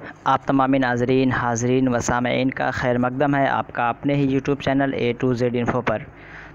आप तमामी नाज़रीन हाज़रीन व सामईन का खैर मकदम है आपका अपने ही YouTube channel A to Z info पर।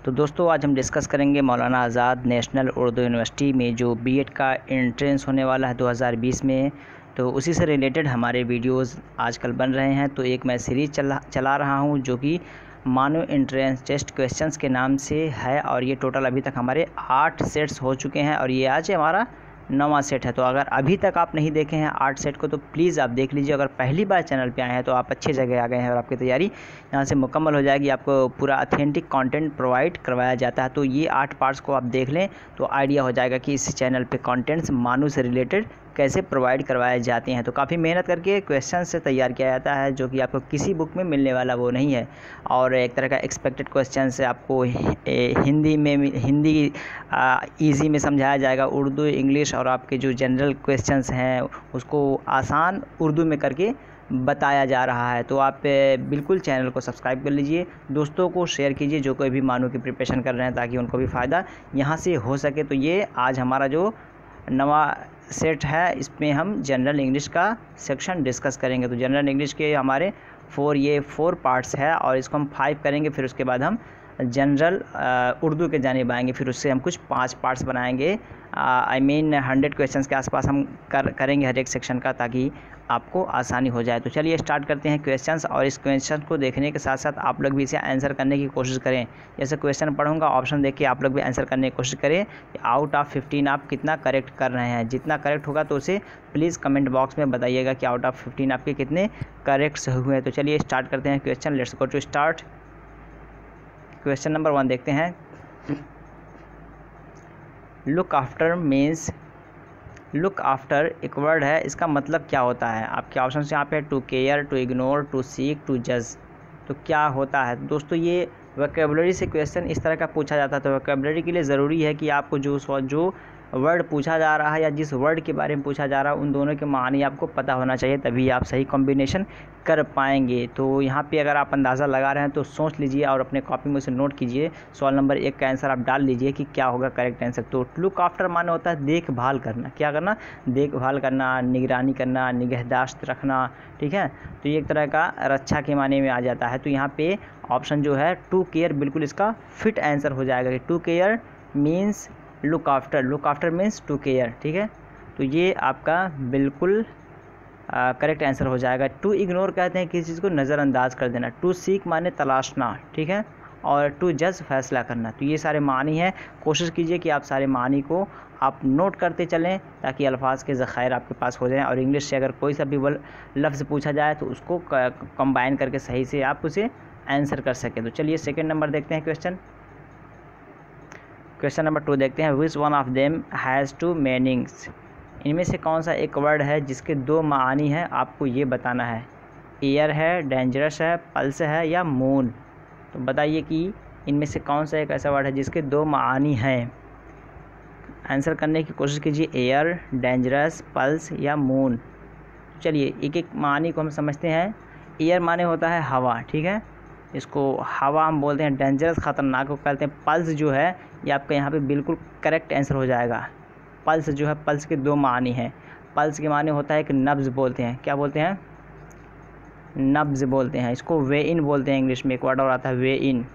तो दोस्तों आज हम डिस्कस करेंगे मौलाना आज़ाद नेशनल उर्दू यूनिवर्सिटी में जो बीएड का एंट्रेंस होने वाला है 2020 में। तो उसी से रिलेटेड हमारे वीडियोस आजकल बन रहे हैं। तो एक मैं सीरीज़ चला रहा हूं जो कि मानो एंट्रेंस टेस्ट क्वेश्चंस के नाम से है, और ये टोटल अभी तक हमारे 8 सेट्स हो चुके हैं और ये आज हमारा 9वां सेट है। तो अगर अभी तक आप नहीं देखे हैं 8 सेट को तो प्लीज़ आप देख लीजिए। अगर पहली बार चैनल पे आए हैं तो आप अच्छे जगह आ गए हैं और आपकी तैयारी यहाँ से मुकम्मल हो जाएगी। आपको पूरा ऑथेंटिक कंटेंट प्रोवाइड करवाया जाता है। तो ये 8 पार्ट्स को आप देख लें तो आइडिया हो जाएगा कि इस चैनल पे कंटेंट्स मानू से रिलेटेड कैसे प्रोवाइड करवाए जाते हैं। तो काफ़ी मेहनत करके क्वेश्चन से तैयार किया जाता है जो कि आपको किसी बुक में मिलने वाला वो नहीं है, और एक तरह का एक्सपेक्टेड क्वेश्चन से आपको हिंदी ईजी में समझाया जाएगा, उर्दू इंग्लिश और आपके जो जनरल क्वेश्चंस हैं उसको आसान उर्दू में करके बताया जा रहा है। तो आप बिल्कुल चैनल को सब्सक्राइब कर लीजिए, दोस्तों को शेयर कीजिए जो कोई भी मानू की प्रिपरेशन कर रहे हैं ताकि उनको भी फ़ायदा यहाँ से हो सके। तो ये आज हमारा जो 9वां सेट है इसमें हम जनरल इंग्लिश का सेक्शन डिस्कस करेंगे। तो जनरल इंग्लिश के हमारे 4 पार्ट्स है और इसको हम 5 करेंगे। फिर उसके बाद हम जनरल उर्दू के जानिब आएंगे, फिर उससे हम कुछ 5 पार्ट्स बनाएंगे। 100 क्वेश्चंस के आसपास हम करेंगे हर एक सेक्शन का ताकि आपको आसानी हो जाए। तो चलिए स्टार्ट करते हैं क्वेश्चंस, और इस क्वेश्चन को देखने के साथ साथ आप लोग भी इसे आंसर करने की कोशिश करें। जैसे क्वेश्चन पढ़ूंगा ऑप्शन देख के आप लोग भी आंसर करने की कोशिश करें कि आउट ऑफ 15 आप कितना करेक्ट कर रहे हैं। जितना करेक्ट होगा तो उसे प्लीज़ कमेंट बॉक्स में बताइएगा कि आउट ऑफ 15 आपके कितने करेक्ट हुए हैं। तो चलिए स्टार्ट करते हैं question. Let's go to start. Question number 1 देखते हैं। Look after means, look after एक वर्ड है, इसका मतलब क्या होता है। आपके ऑप्शन यहाँ पे to care, to ignore, to seek, to जज। तो क्या होता है दोस्तों, ये वोकैबुलरी से क्वेश्चन इस तरह का पूछा जाता है। तो वोकैबुलरी के लिए ज़रूरी है कि आपको जो वर्ड पूछा जा रहा है या जिस वर्ड के बारे में पूछा जा रहा है उन दोनों के मानी आपको पता होना चाहिए, तभी आप सही कॉम्बिनेशन कर पाएंगे। तो यहाँ पे अगर आप अंदाज़ा लगा रहे हैं तो सोच लीजिए और अपने कॉपी में उसे नोट कीजिए। सवाल नंबर 1 का आंसर आप डाल लीजिए कि क्या होगा करेक्ट आंसर। तो लुक आफ्टर माने होता है देखभाल करना। क्या करना? देखभाल करना, निगरानी करना, निगहदाश्त रखना, ठीक है। तो ये एक तरह का रक्षा के माने में आ जाता है। तो यहाँ पे ऑप्शन जो है टू केयर बिल्कुल इसका फिट आंसर हो जाएगा कि to care means look after, look after means to care, ठीक है। तो ये आपका बिल्कुल करेक्ट आंसर हो जाएगा। टू इग्नोर कहते हैं किसी चीज़ को नज़रअंदाज कर देना। टू सीक माने तलाशना, ठीक है। और टू जज फैसला करना। तो ये सारे मानी हैं। कोशिश कीजिए कि आप सारे मानी को आप नोट करते चलें ताकि अल्फाज के ज़ख़ायर आपके पास हो जाएं, और इंग्लिश से अगर कोई सा भी लफ्ज़ पूछा जाए तो उसको कंबाइन करके सही से आप उसे आंसर कर सकें। तो चलिए सेकेंड नंबर देखते हैं क्वेश्चन। क्वेश्चन नंबर 2 देखते हैं। विच one of them has 2 meanings. इनमें से कौन सा एक वर्ड है जिसके 2 मानी हैं, आपको ये बताना है। एयर है, डेंजरस है, पल्स है या मून। तो बताइए कि इनमें से कौन सा एक ऐसा वर्ड है जिसके 2 मानी हैं। आंसर करने की कोशिश कीजिए। एयर, डेंजरस, पल्स या मून। चलिए एक एक मानी को हम समझते हैं। एयर माने होता है हवा, ठीक है, इसको हवा हम बोलते हैं। डेंजरस ख़तरनाक को कहते हैं। पल्स जो है ये आपका यहाँ पे बिल्कुल करेक्ट आंसर हो जाएगा। पल्स जो है, पल्स के 2 मानी हैं। पल्स के माने होता है एक नब्ज़ बोलते हैं। क्या बोलते हैं? नब्ज़ बोलते हैं। इसको वे इन बोलते हैं। इंग्लिश में एक वर्ड और आता है वे इन,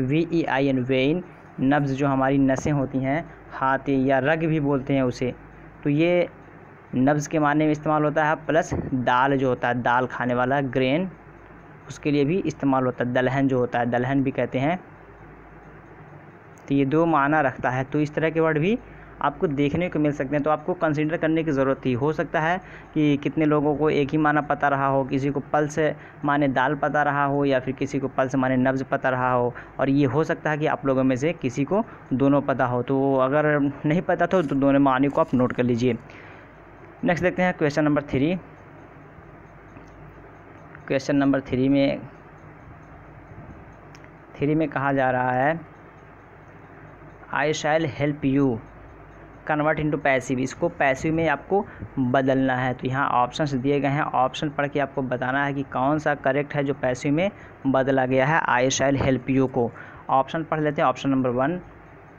VEIN, वे इन। नब्ज़ जो हमारी नसें होती हैं, हाथ या रग भी बोलते हैं उसे। तो ये नब्ज़ के माने में इस्तेमाल होता है। प्लस दाल जो होता है, दाल खाने वाला ग्रेन, उसके लिए भी इस्तेमाल होता है। दलहन जो होता है, दलहन भी कहते हैं। तो ये 2 माना रखता है। तो इस तरह के वर्ड भी आपको देखने को मिल सकते हैं। तो आपको कंसीडर करने की ज़रूरत थी। हो सकता है कि कितने लोगों को एक ही माना पता रहा हो, किसी को पल्स माने दाल पता रहा हो, या फिर किसी को पल्स माने नब्ज़ पता रहा हो, और ये हो सकता है कि आप लोगों में से किसी को दोनों पता हो। तो अगर नहीं पता तो दोनों मानी को आप नोट कर लीजिए। नेक्स्ट देखते हैं क्वेश्चन नंबर 3। क्वेश्चन नंबर 3 में कहा जा रहा है I shall help you convert into passive. इसको पैसिव में आपको बदलना है। तो यहाँ ऑप्शंस दिए गए हैं, ऑप्शन पढ़ के आपको बताना है कि कौन सा करेक्ट है जो पैसिव में बदला गया है आई शैल हेल्प यू को। ऑप्शन पढ़ लेते हैं। ऑप्शन नंबर 1,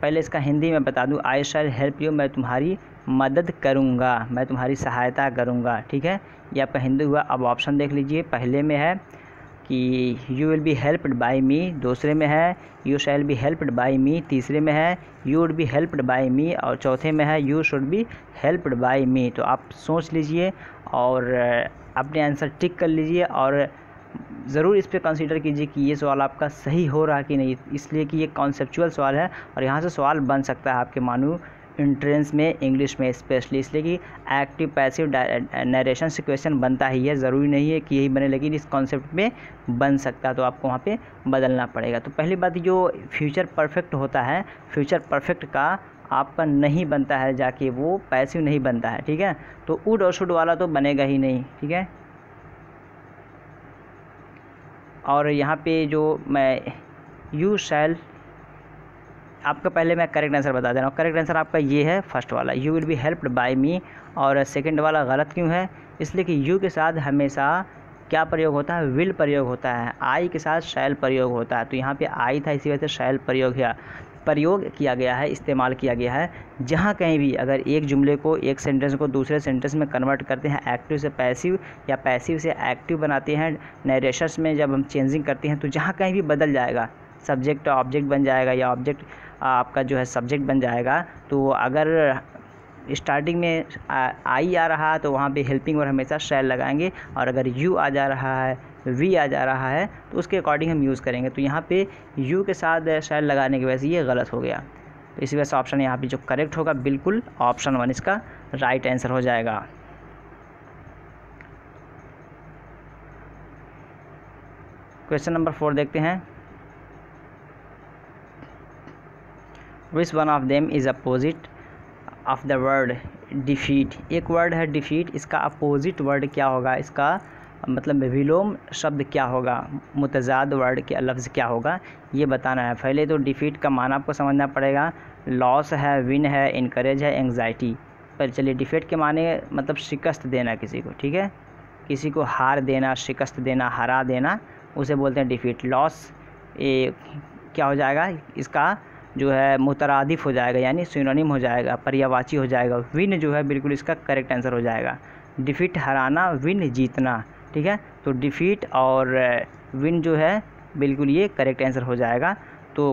पहले इसका हिंदी में बता दूं। आई शैल हेल्प यू, मैं तुम्हारी मदद करूँगा, मैं तुम्हारी सहायता करूँगा। ठीक है, ये आपका हिंदी हुआ। अब ऑप्शन देख लीजिए, पहले में है कि you will be helped by me, दूसरे में है you shall be helped by me, तीसरे में है you would be helped by me, और चौथे में है you should be helped by me. तो आप सोच लीजिए और अपने आंसर टिक कर लीजिए और ज़रूर इस पर कंसीडर कीजिए कि ये सवाल आपका सही हो रहा है कि नहीं, इसलिए कि ये कॉन्सेप्चुअल सवाल है और यहाँ से सवाल बन सकता है आपके मानो एंट्रेंस में, इंग्लिश में स्पेशली, इसलिए कि एक्टिव पैसिव नरेशन से क्वेश्चन बनता ही है, ज़रूरी नहीं है कि यही बने, लेकिन इस कॉन्सेप्ट में बन सकता है, तो आपको वहाँ पे बदलना पड़ेगा। तो पहली बात, जो फ्यूचर परफेक्ट होता है, फ्यूचर परफेक्ट का आपका नहीं बनता है जाके, वो पैसिव नहीं बनता है। ठीक है, तो वुड और शुड वाला तो बनेगा ही नहीं। ठीक है, और यहाँ पे जो मैं यू शैल, आपका पहले मैं करेक्ट आंसर बता दे रहा हूँ। करेक्ट आंसर आपका ये है फर्स्ट वाला, you will be helped by me. और सेकंड वाला गलत क्यों है? इसलिए कि यू के साथ हमेशा क्या प्रयोग होता है? विल प्रयोग होता है। आई के साथ शैल प्रयोग होता है, तो यहाँ पे आई था, इसी वजह से शैल प्रयोग किया गया है, इस्तेमाल किया गया है। जहाँ कहीं भी अगर एक जुमले को, एक सेंटेंस को दूसरे सेंटेंस में कन्वर्ट करते हैं, एक्टिव से पैसिव या पैसिव से एक्टिव बनाते हैं, नरेशंस में जब हम चेंजिंग करते हैं, तो जहाँ कहीं भी बदल जाएगा, सब्जेक्ट ऑब्जेक्ट बन जाएगा या ऑब्जेक्ट आपका जो है सब्जेक्ट बन जाएगा। तो अगर स्टार्टिंग में आई आ रहा है तो वहाँ पे हेल्पिंग वर्ब हमेशा शैल लगाएंगे, और अगर यू आ जा रहा है, वी आ जा रहा है, तो उसके अकॉर्डिंग हम यूज़ करेंगे। तो यहाँ पे यू के साथ शैल लगाने की वजह से ये गलत हो गया, तो इसी वजह से ऑप्शन यहाँ पे जो करेक्ट होगा बिल्कुल ऑप्शन 1 इसका राइट आंसर हो जाएगा। क्वेश्चन नंबर 4 देखते हैं। विच one of them is opposite of the word defeat. एक वर्ड है डिफीट, इसका अपोजिट वर्ड क्या होगा? इसका मतलब विलोम शब्द क्या होगा? मुतजाद वर्ड के लफ्ज़ क्या होगा, ये बताना है। पहले तो डिफीट का माना आपको समझना पड़ेगा। लॉस है, विन है, इनकरेज है, एंग्जाइटी। पर चलिए, डिफीट के माने मतलब शिकस्त देना किसी को। ठीक है, किसी को हार देना, शिकस्त देना, हरा देना, उसे बोलते हैं डिफीट। लॉस क्या हो जाएगा? इसका जो है मुतरादिफ हो जाएगा, यानी सिनोनिम हो जाएगा, पर्यायवाची हो जाएगा। विन जो है बिल्कुल इसका करेक्ट आंसर हो जाएगा। डिफीट हराना, विन जीतना। ठीक है, तो डिफीट और विन जो है बिल्कुल ये करेक्ट आंसर हो जाएगा। तो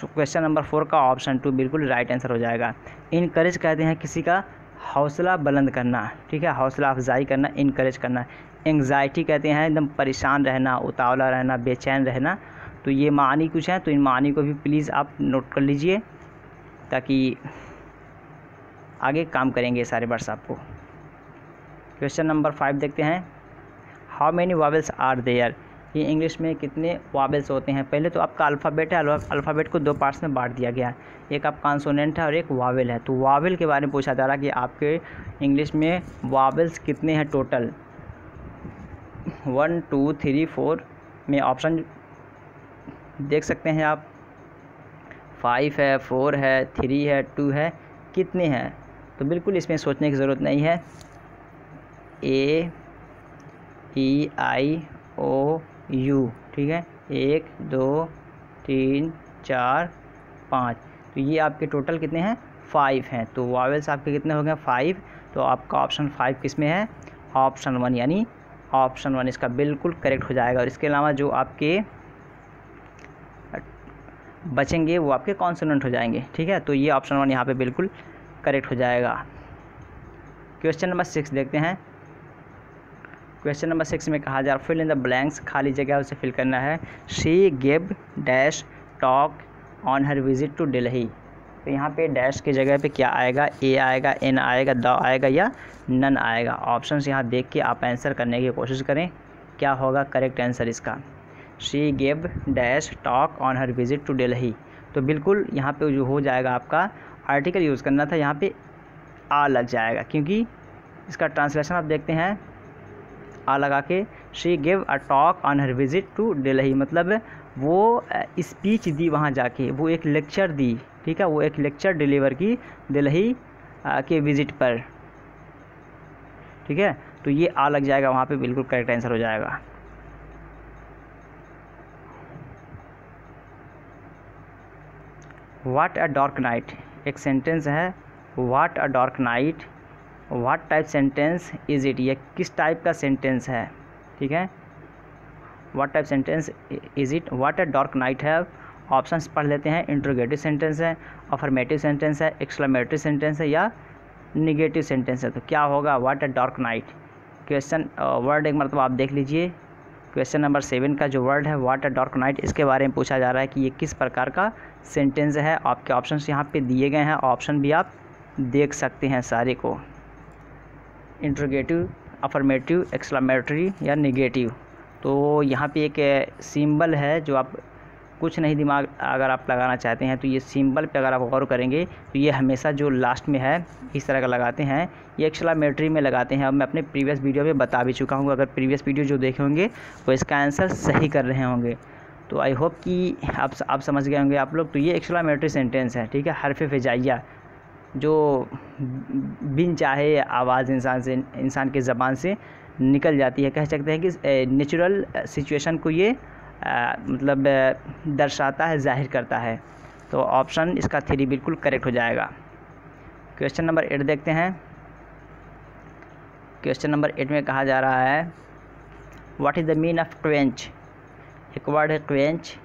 क्वेश्चन नंबर 4 का ऑप्शन 2 बिल्कुल राइट आंसर हो जाएगा। इनकरेज कहते हैं किसी का हौसला बुलंद करना। ठीक है, हौसला अफजाई करना, इनकरेज करना। एंग्जाइटी कहते हैं एकदम परेशान रहना, उतावला रहना, बेचैन रहना। तो ये मानी कुछ है, तो इन मानी को भी प्लीज़ आप नोट कर लीजिए, ताकि आगे काम करेंगे सारे वर्ड्स आपको। क्वेश्चन नंबर 5 देखते हैं। How many vowels are there. ये इंग्लिश में कितने वावेल्स होते हैं? पहले तो आपका अल्फ़ाबेट है, अल्फ़ाबेट को 2 पार्ट्स में बांट दिया गया है, एक आपका कॉन्सोनेंट है और एक वावेल है। तो वावेल के बारे में पूछा जा रहा है कि आपके इंग्लिश में वावेल्स कितने हैं टोटल? 1 2 3 4 में ऑप्शन देख सकते हैं आप। 5 है, 4 है, 3 है, 2 है, कितने हैं? तो बिल्कुल इसमें सोचने की ज़रूरत नहीं है। A E I O U। ठीक है, 1 2 3 4 5, तो ये आपके टोटल कितने हैं? 5 हैं। तो वावेल्स आपके कितने हो गए? 5। तो आपका ऑप्शन 5 किस में है? ऑप्शन 1, यानी ऑप्शन 1 इसका बिल्कुल करेक्ट हो जाएगा। और इसके अलावा जो आपके बचेंगे वो आपके कॉन्सोनेंट हो जाएंगे। ठीक है, तो ये ऑप्शन 1 यहाँ पे बिल्कुल करेक्ट हो जाएगा। क्वेश्चन नंबर 6 देखते हैं। क्वेश्चन नंबर 6 में कहा जा रहा है फिल इन द ब्लैंक्स, खाली जगह उसे फिल करना है। She give dash talk on her visit to Delhi. तो यहाँ पे डैश की जगह पे क्या आएगा? ए आएगा, एन आएगा, द आएगा या नन आएगा? ऑप्शंस यहाँ देख के आप आंसर करने की कोशिश करें, क्या होगा करेक्ट आंसर इसका? She give dash talk on her visit to Delhi. तो बिल्कुल यहाँ पे जो हो जाएगा आपका आर्टिकल यूज़ करना था, यहाँ पे आ लग जाएगा, क्योंकि इसका ट्रांसलेशन आप देखते हैं आ लगा के। She give a talk on her visit to Delhi, मतलब वो स्पीच दी वहाँ जाके, वो एक लेक्चर दी। ठीक है, वो एक लेक्चर डिलीवर की दिल्ली के विज़िट पर। ठीक है, तो ये आ लग जाएगा वहाँ पे, बिल्कुल करेक्ट आंसर हो जाएगा। व्हाट अ डार्क नाइट एक सेंटेंस है, what a dark night, what type sentence is it, ये किस टाइप का सेंटेंस है, ठीक है। What type sentence is it, what a dark night है। ऑप्शंस पढ़ लेते हैं। इंट्रोगेटिव सेंटेंस है, अफर्मेटिव सेंटेंस है, एक्सक्लेमेटरी सेंटेंस है या निगेटिव सेंटेंस है। तो क्या होगा, what a dark night. Question word एक मरतबा आप देख लीजिए। क्वेश्चन नंबर 7 का जो वर्ड है व्हाट अ डार्क नाइट, इसके बारे में पूछा जा रहा है कि ये किस प्रकार का सेंटेंस है। आपके ऑप्शंस यहाँ पे दिए गए हैं, ऑप्शन भी आप देख सकते हैं सारे को। इंट्रोगेटिव, अफर्मेटिव, एक्सक्लेमेटरी या निगेटिव। तो यहाँ पे एक सिंबल है जो आप कुछ नहीं दिमाग अगर आप लगाना चाहते हैं तो ये सिंबल पे अगर आप गौर करेंगे तो ये हमेशा जो लास्ट में है इस तरह का लगाते हैं, ये एक्सक्लेमेटरी में लगाते हैं। अब मैं अपने प्रीवियस वीडियो में बता भी चुका हूँ, अगर प्रीवियस वीडियो जो देखे होंगे वो इसका आंसर सही कर रहे होंगे। तो आई होप कि आप समझ गए होंगे आप लोग। तो ये एक्सक्लेमेटरी सेंटेंस है, ठीक है। हरफ फिजाइया जो बिन चाहे आवाज़ इंसान के ज़बान से निकल जाती है, कह सकते हैं कि नेचुरल सिचुएशन को ये मतलब दर्शाता है, जाहिर करता है। तो ऑप्शन इसका 3 बिल्कुल करेक्ट हो जाएगा। क्वेश्चन नंबर 8 देखते हैं। क्वेश्चन नंबर 8 में कहा जा रहा है what is the mean of quench. एक वर्ड है क्वेंच,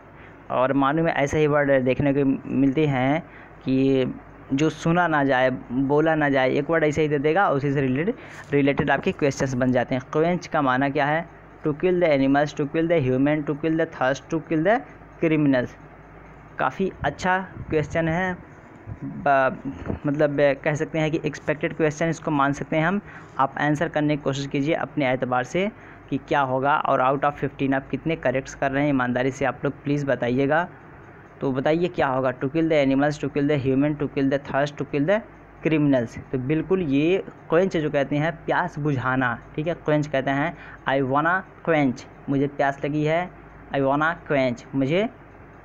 और मालूम है ऐसे ही वर्ड देखने को मिलते हैं कि जो सुना ना जाए, बोला ना जाए, एक वर्ड ऐसे ही दे देगा, उसी से रिलेटेड आपके क्वेश्चंस बन जाते हैं। क्वेंच का माना क्या है, to kill the animals, to kill the human, to kill the thirst, to kill the criminals. काफ़ी अच्छा क्वेश्चन है, मतलब कह सकते हैं कि एक्सपेक्टेड क्वेश्चन इसको मान सकते हैं हम। आप आंसर करने की कोशिश कीजिए अपने एतबार से कि क्या होगा, और आउट ऑफ 15 आप कितने करेक्ट्स कर रहे हैं, ईमानदारी से आप लोग प्लीज़ बताइएगा। तो बताइए क्या होगा, to kill the animals, to kill the human, to kill the thirst, to kill the criminals. तो बिल्कुल ये क्वेंच जो कहते हैं प्यास बुझाना, ठीक है। क्वेंच कहते हैं आई वाना क्वेंच, मुझे प्यास लगी है, आई वाना क्वेंच, मुझे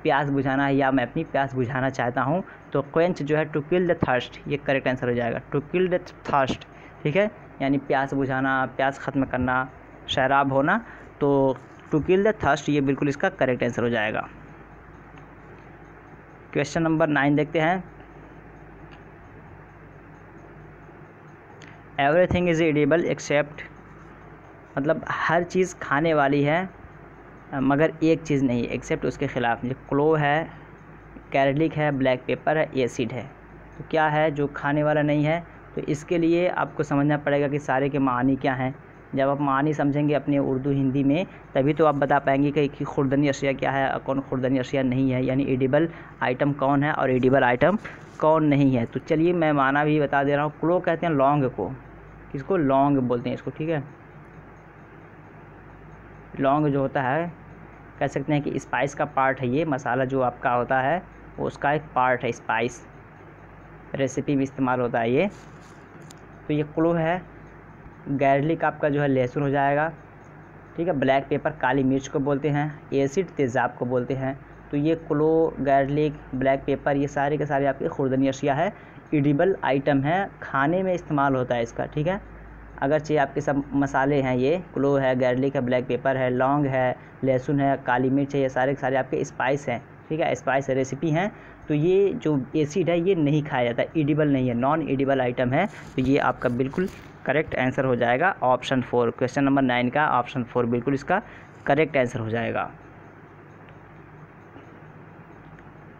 प्यास बुझाना है या मैं अपनी प्यास बुझाना चाहता हूँ। तो क्वेंच जो है टू किल द थर्स्ट, ये करेक्ट आंसर हो जाएगा। टू किल द थर्स्ट, ठीक है, यानी प्यास बुझाना, प्यास ख़त्म करना, शराब होना। तो टू किल द थर्स्ट ये बिल्कुल इसका करेक्ट आंसर हो जाएगा। क्वेश्चन नंबर 9 देखते हैं। एवरीथिंग इज़ एडिबल एक्सेप्ट, मतलब हर चीज़ खाने वाली है मगर एक चीज़ नहीं, एक्सेप्ट उसके ख़िलाफ़। जो क्लो है, कैरलिक है, ब्लैक पेपर है, एसिड है। तो क्या है जो खाने वाला नहीं है। तो इसके लिए आपको समझना पड़ेगा कि सारे के मानी क्या हैं। जब आप मानी समझेंगे अपने उर्दू हिंदी में तभी तो आप बता पाएंगे कि खुर्दनी अशिया क्या है और कौन खुर्दनी अशिया नहीं है, यानी एडिबल आइटम कौन है और एडिबल आइटम कौन नहीं है। तो चलिए मैं माना भी बता दे रहा हूँ। क्लो कहते हैं लौंग को, किसको, लौंग बोलते हैं इसको, ठीक है। लौंग जो होता है कह सकते हैं कि स्पाइस का पार्ट है, ये मसाला जो आपका होता है वो उसका एक पार्ट है, स्पाइस रेसिपी में इस्तेमाल होता है ये। तो ये क्लो है। गार्लिक आपका जो है लहसुन हो जाएगा, ठीक है। ब्लैक पेपर काली मिर्च को बोलते हैं, एसिड तेज़ाब को बोलते हैं। तो ये क्लो, गार्लिक, ब्लैक पेपर ये सारे के सारे आपके खुर्दनी अशिया है, एडिबल आइटम है, खाने में इस्तेमाल होता है इसका, ठीक है। अगरचे आपके सब मसाले हैं, ये क्लो है, गार्लिक है, ब्लैक पेपर है, लौंग है, लहसुन है, काली मिर्च है, ये सारे के सारे आपके स्पाइस हैं, ठीक है, स्पाइस रेसिपी हैं। तो ये जो एसिड है ये नहीं खाया जाता, एडिबल नहीं है, नॉन एडिबल आइटम है। तो ये आपका बिल्कुल करेक्ट आंसर हो जाएगा ऑप्शन 4। क्वेश्चन नंबर 9 का ऑप्शन 4 बिल्कुल इसका करेक्ट आंसर हो जाएगा।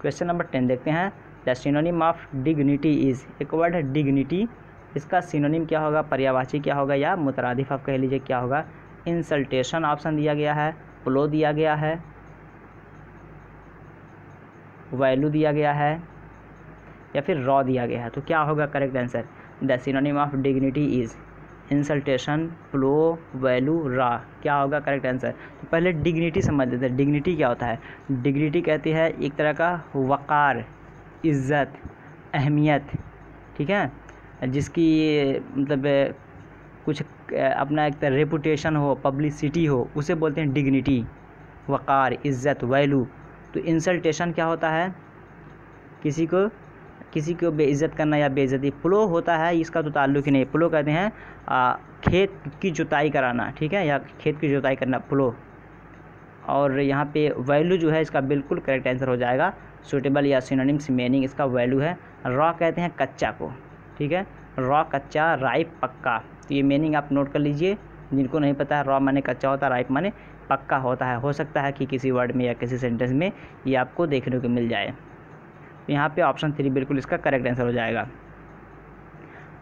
क्वेश्चन नंबर 10 देखते हैं। The synonym of dignity is, एक वर्ड है डिग्निटी, इसका सिनोनिम क्या होगा, पर्यायवाची क्या होगा या मुतरादिफ आप कह लीजिए क्या होगा। इंसल्टेशन ऑप्शन दिया गया है, प्लो दिया गया है, वैल्यू दिया गया है या फिर रॉ दिया गया है। तो क्या होगा correct answer. The synonym of dignity is insultation, plough, value, raw. क्या होगा करेक्ट आंसर। तो पहले डिग्निटी समझ लेते हैं। डिग्निटी क्या होता है। डिग्निटी कहती है एक तरह का वक़ार, इज़्ज़त, अहमियत, ठीक है, जिसकी मतलब कुछ अपना एक तरह रेपुटेशन हो, पब्लिसिटी हो, उसे बोलते हैं डिग्निटी, वक़ार, इज़्ज़त, वैल्यू। तो इंसल्टेशन क्या होता है, किसी को बेइज्जत करना या बेइज्जती। प्लो होता है, इसका तो ताल्लुक ही नहीं। प्लो कहते हैं खेत की जुताई कराना, ठीक है, या खेत की जुताई करना, प्लो। और यहाँ पे वैल्यू जो है इसका बिल्कुल करेक्ट आंसर हो जाएगा। सूटेबल या सिनोनिम्स मीनिंग इसका वैल्यू है। रॉ कहते हैं कच्चा को, ठीक है। रॉ कच्चा, राइप पक्का। तो ये मीनिंग आप नोट कर लीजिए, जिनको नहीं पता है, रॉ माने कच्चा होता है, राइप माने पक्का होता है। हो सकता है कि किसी वर्ड में या किसी सेंटेंस में ये आपको देखने को मिल जाए। तो यहाँ पे ऑप्शन 3 बिल्कुल इसका करेक्ट आंसर हो जाएगा।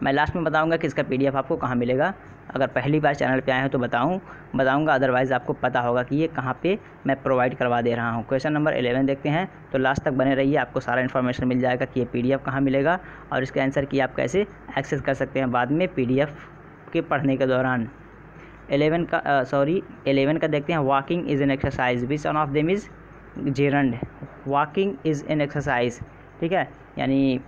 मैं लास्ट में बताऊंगा कि इसका PDF आपको कहाँ मिलेगा। अगर पहली बार चैनल पे आए हैं तो बताऊंगा, अदरवाइज़ आपको पता होगा कि ये कहाँ पे मैं प्रोवाइड करवा दे रहा हूँ। क्वेश्चन नंबर 11 देखते हैं, तो लास्ट तक बने रहिए, आपको सारा इन्फॉर्मेशन मिल जाएगा कि ये PDF कहाँ मिलेगा और इसके आंसर की आप कैसे एक्सेस कर सकते हैं बाद में PDF के पढ़ने के दौरान। 11 का देखते हैं। Walking is an exercise, which one of them is gerund. Walking is an exercise, ठीक है, यानी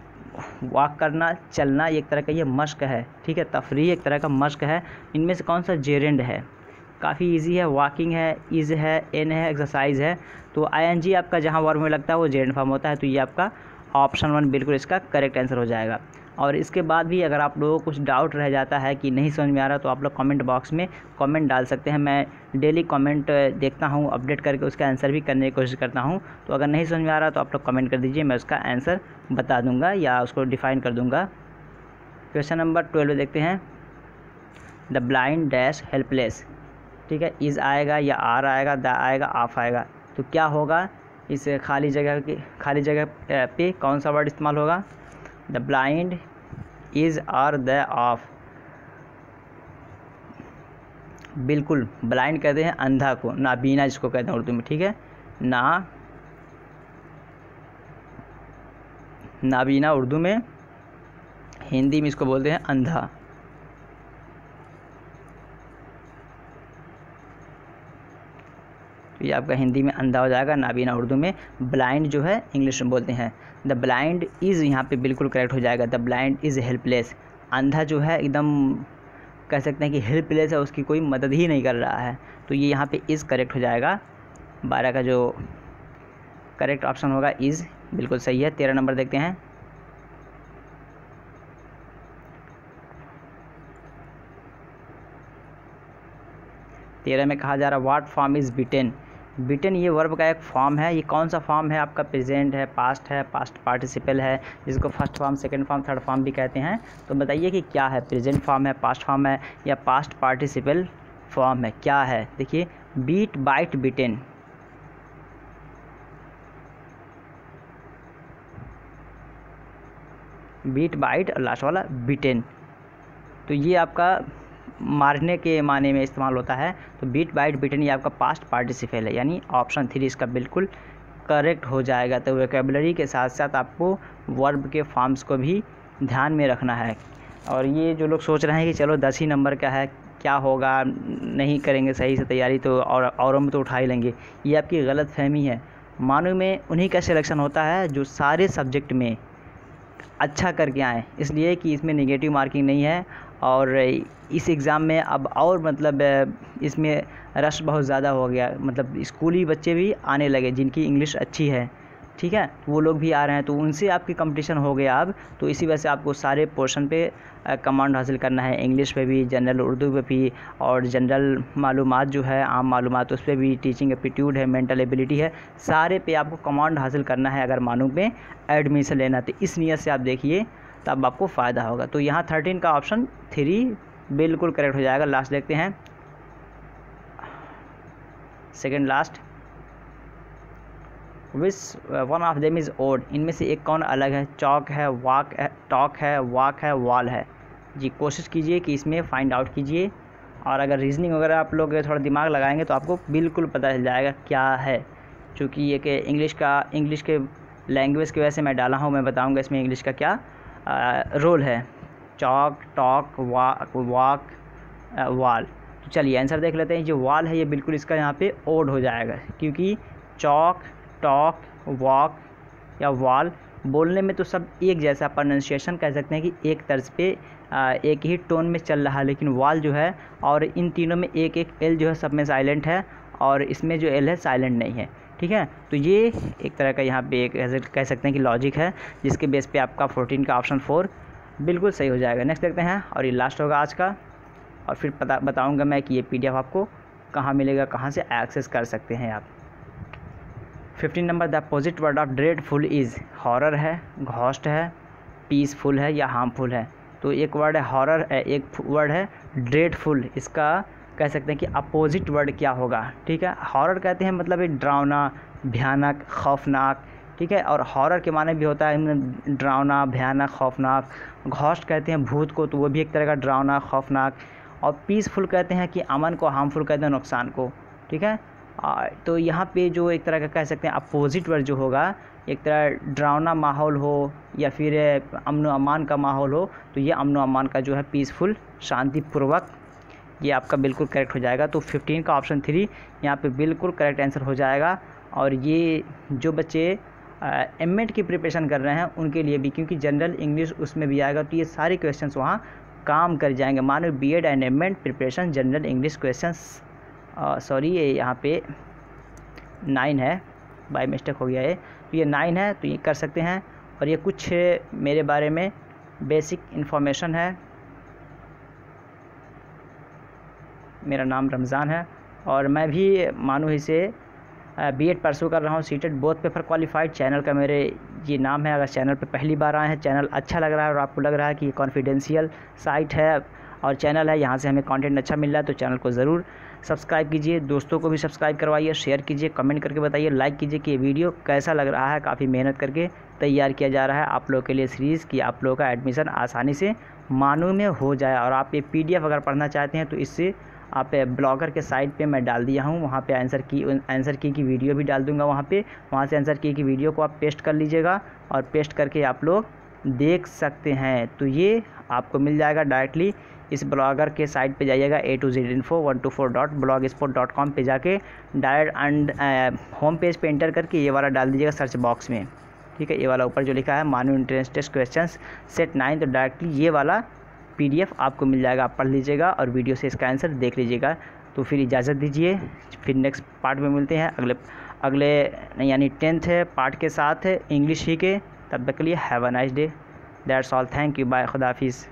वॉक करना, चलना एक तरह का ये मश्क है, ठीक है, तफरीह एक तरह का मश्क है। इनमें से कौन सा जेरेंड है? काफ़ी इजी है। वॉकिंग है, इज़ है, एन है, एक्सरसाइज है। तो ING आपका जहाँ वर्ब में लगता है वो जेरेंड फॉर्म होता है। तो ये आपका ऑप्शन 1 बिल्कुल इसका करेक्ट आंसर हो जाएगा। और इसके बाद भी अगर आप लोगों को कुछ डाउट रह जाता है कि नहीं समझ में आ रहा, तो आप लोग कमेंट बॉक्स में कमेंट डाल सकते हैं। मैं डेली कमेंट देखता हूँ, अपडेट करके उसका आंसर भी करने की कोशिश करता हूँ। तो अगर नहीं समझ में आ रहा तो आप लोग कमेंट कर दीजिए, मैं उसका आंसर बता दूँगा या उसको डिफ़ाइन कर दूँगा। क्वेश्चन नंबर 12 देखते हैं। द ब्लाइंड डैश हेल्पलेस, ठीक है, इज़ आएगा या आर आएगा, द आएगा, ऑफ आएगा। तो क्या होगा इस खाली जगह पे कौन सा वर्ड इस्तेमाल होगा? The blind, is, are, the, of. बिल्कुल ब्लाइंड कहते हैं अंधा को, नाबीना जिसको कहते हैं उर्दू में, ठीक है, नाबीना उर्दू में, हिंदी में इसको बोलते हैं अंधा। तो ये आपका हिंदी में अंधा हो जाएगा, नाबीना उर्दू में, ब्लाइंड जो है इंग्लिश में बोलते हैं। द ब्लाइंड इज़ यहाँ पे बिल्कुल करेक्ट हो जाएगा। द ब्लाइंड इज़ हेल्पलेस, अंधा जो है एकदम कह सकते हैं कि हेल्पलेस है, उसकी कोई मदद ही नहीं कर रहा है। तो ये यहाँ पे इज़ करेक्ट हो जाएगा। 12 का जो करेक्ट ऑप्शन होगा इज़, बिल्कुल सही है। 13 नंबर देखते हैं। तेरह में कहा जा रहा है व्हाट फॉर्म इज़ बिटेन। बिटेन ये वर्ब का एक फॉर्म है। ये कौन सा फॉर्म है आपका? प्रेजेंट है, पास्ट पार्टिसिपल है, जिसको first form, second form, third form भी कहते हैं। तो बताइए कि क्या है? प्रेजेंट फॉर्म है, पास्ट फॉर्म है, या पास्ट पार्टिसिपल फॉर्म है? क्या है? देखिए, बीट, बाइट, बिटेन। बीट, बाइट और लास्ट वाला बिटेन। तो ये आपका मारने के माने में इस्तेमाल होता है। तो बीट, बाइट, बिटेन ये आपका पास्ट पार्टिसिपल है, यानी ऑप्शन 3 इसका बिल्कुल करेक्ट हो जाएगा। तो वोकैबुलरी के साथ साथ आपको वर्ब के फॉर्म्स को भी ध्यान में रखना है। और ये जो लोग सोच रहे हैं कि चलो 10 ही नंबर का है, क्या होगा, नहीं करेंगे सही से तैयारी तो औरों में तो उठा ही लेंगे, ये आपकी गलत फहमी है। मानो में उन्हीं का सिलेक्शन होता है जो सारे सब्जेक्ट में अच्छा करके आएँ, इसलिए कि इसमें नेगेटिव मार्किंग नहीं है। और इस एग्ज़ाम में अब और मतलब इसमें रश बहुत ज़्यादा हो गया, मतलब स्कूली बच्चे भी आने लगे जिनकी इंग्लिश अच्छी है, ठीक है, वो लोग भी आ रहे हैं। तो उनसे आपकी कंपटीशन हो गया अब। तो इसी वजह से आपको सारे पोर्शन पे कमांड हासिल करना है, इंग्लिश पे भी, जनरल उर्दू पे भी, और जनरल मालूमात जो है, आम मालूमात, उस पर भी, टीचिंग एप्टीट्यूड है, मेंटल एबिलिटी है, सारे पे आपको कमांड हासिल करना है अगर मालूम में एडमिशन लेना। तो इस नियत से आप देखिए, तब आपको फ़ायदा होगा। तो यहाँ 13 का ऑप्शन 3 बिल्कुल करेक्ट हो जाएगा। लास्ट देखते हैं, second last. Which one of them is odd, इनमें से एक कौन अलग है? चॉक है, वॉक है, टॉक है, वॉक है, वॉल है। जी, कोशिश कीजिए कि इसमें फाइंड आउट कीजिए, और अगर रीजनिंग वगैरह आप लोग थोड़ा दिमाग लगाएंगे तो आपको बिल्कुल पता चल जाएगा क्या है। चूँकि ये कि इंग्लिश के लैंग्वेज की वजह से मैं डाला हूँ, मैं बताऊँगा इसमें इंग्लिश का क्या रोल है। Chalk, talk, walk, wall. तो चलिए आंसर देख लेते हैं। जो वॉल है ये बिल्कुल इसका यहाँ पे ओड हो जाएगा, क्योंकि चॉक, टॉक, वॉक या वॉल बोलने में तो सब एक जैसा, प्रोनाउंसिएशन कह सकते हैं कि एक तर्ज पे एक ही टोन में चल रहा है। लेकिन वॉल जो है, और इन तीनों में एक एक एल जो है सब में साइलेंट है, और इसमें जो एल है साइलेंट नहीं है, ठीक है। तो ये एक तरह का यहाँ पे एक कह सकते हैं कि लॉजिक है, जिसके बेस पे आपका 14 का ऑप्शन 4 बिल्कुल सही हो जाएगा। नेक्स्ट देखते हैं, और ये लास्ट होगा आज का, और फिर बताऊँगा मैं कि ये PDF आपको कहाँ मिलेगा, कहाँ से एक्सेस कर सकते हैं आप। 15 number, the opposite word of dreadful is. Horror है, घोस्ट है, पीसफुल है, या हार्मफुल है। तो एक वर्ड है हॉरर, एक वर्ड है ड्रेडफुल। इसका कह सकते हैं कि अपोजिट वर्ड क्या होगा, ठीक है। हॉरर कहते हैं मतलब एक डरावना, भयानक, खौफनाक, ठीक है। और हॉरर के माने भी होता है डरावना, भयानक, खौफनाक। घोस्ट कहते हैं भूत को, तो वो भी एक तरह का डरावना, खौफनाक। और पीसफुल कहते हैं कि अमन को, हार्मफुल कहते हैं नुकसान को, ठीक है। तो यहाँ पे जो एक तरह का कह सकते हैं अपोजिट वर्ड जो होगा, एक तरह डरावना माहौल हो या फिर अमन अमान का माहौल हो, तो ये अमन अमान का जो है पीसफुल, शांतिपूर्वक, ये आपका बिल्कुल करेक्ट हो जाएगा। तो 15 का ऑप्शन 3 यहाँ पे बिल्कुल करेक्ट आंसर हो जाएगा। और ये जो बच्चे एमएड की प्रिपरेशन कर रहे हैं उनके लिए भी, क्योंकि जनरल इंग्लिश उसमें भी आएगा, तो ये सारे क्वेश्चंस वहाँ काम कर जाएंगे। मानो B Ed and M Ed preparation general English questions, sorry ये यहाँ पे 9 है, बाय मिस्टेक हो गया है, तो ये 9 है, तो ये कर सकते हैं। और ये कुछ मेरे बारे में बेसिक इन्फॉर्मेशन है। मेरा नाम रमज़ान है और मैं भी मानो ही से बीएड परसू कर रहा हूँ, seated both paper qualified. Channel का मेरे ये नाम है। अगर चैनल पे पहली बार आए हैं, चैनल अच्छा लग रहा है और आपको लग रहा है कि ये कॉन्फिडेंशियल साइट है और चैनल है, यहाँ से हमें कंटेंट अच्छा मिल रहा है, तो चैनल को ज़रूर सब्सक्राइब कीजिए, दोस्तों को भी सब्सक्राइब करवाइए, शेयर कीजिए, कमेंट करके बताइए, लाइक कीजिए कि ये वीडियो कैसा लग रहा है। काफ़ी मेहनत करके तैयार किया जा रहा है आप लोगों के लिए सीरीज़, कि आप लोगों का एडमिशन आसानी से मानो में हो जाए। और आप ये PDF अगर पढ़ना चाहते हैं तो इससे आप ब्लॉगर के साइट पे मैं डाल दिया हूँ, वहाँ पे आंसर की वीडियो भी डाल दूँगा वहाँ पे, वहाँ से आंसर की वीडियो को आप पेस्ट कर लीजिएगा और पेस्ट करके आप लोग देख सकते हैं। तो ये आपको मिल जाएगा डायरेक्टली इस ब्लॉगर के साइट पे जाइएगा, a2zinfo124.blogspot.com पे जाके डायरेक्ट एंड होम पेज पे एंटर करके ये वाला डाल दीजिएगा सर्च बॉक्स में, ठीक है। ये वाला ऊपर जो लिखा है मानो एंट्रेंस टेस्ट क्वेश्चंस सेट 9, तो डायरेक्टली ये वाला PDF आपको मिल जाएगा, आप पढ़ लीजिएगा और वीडियो से इसका आंसर देख लीजिएगा। तो फिर इजाज़त दीजिए, फिर नेक्स्ट पार्ट में मिलते हैं अगले यानी 10th पार्ट के साथ इंग्लिश ही के। तब तक के लिए have a nice day, that's all, thank you, bye, खुदा हाफिज़।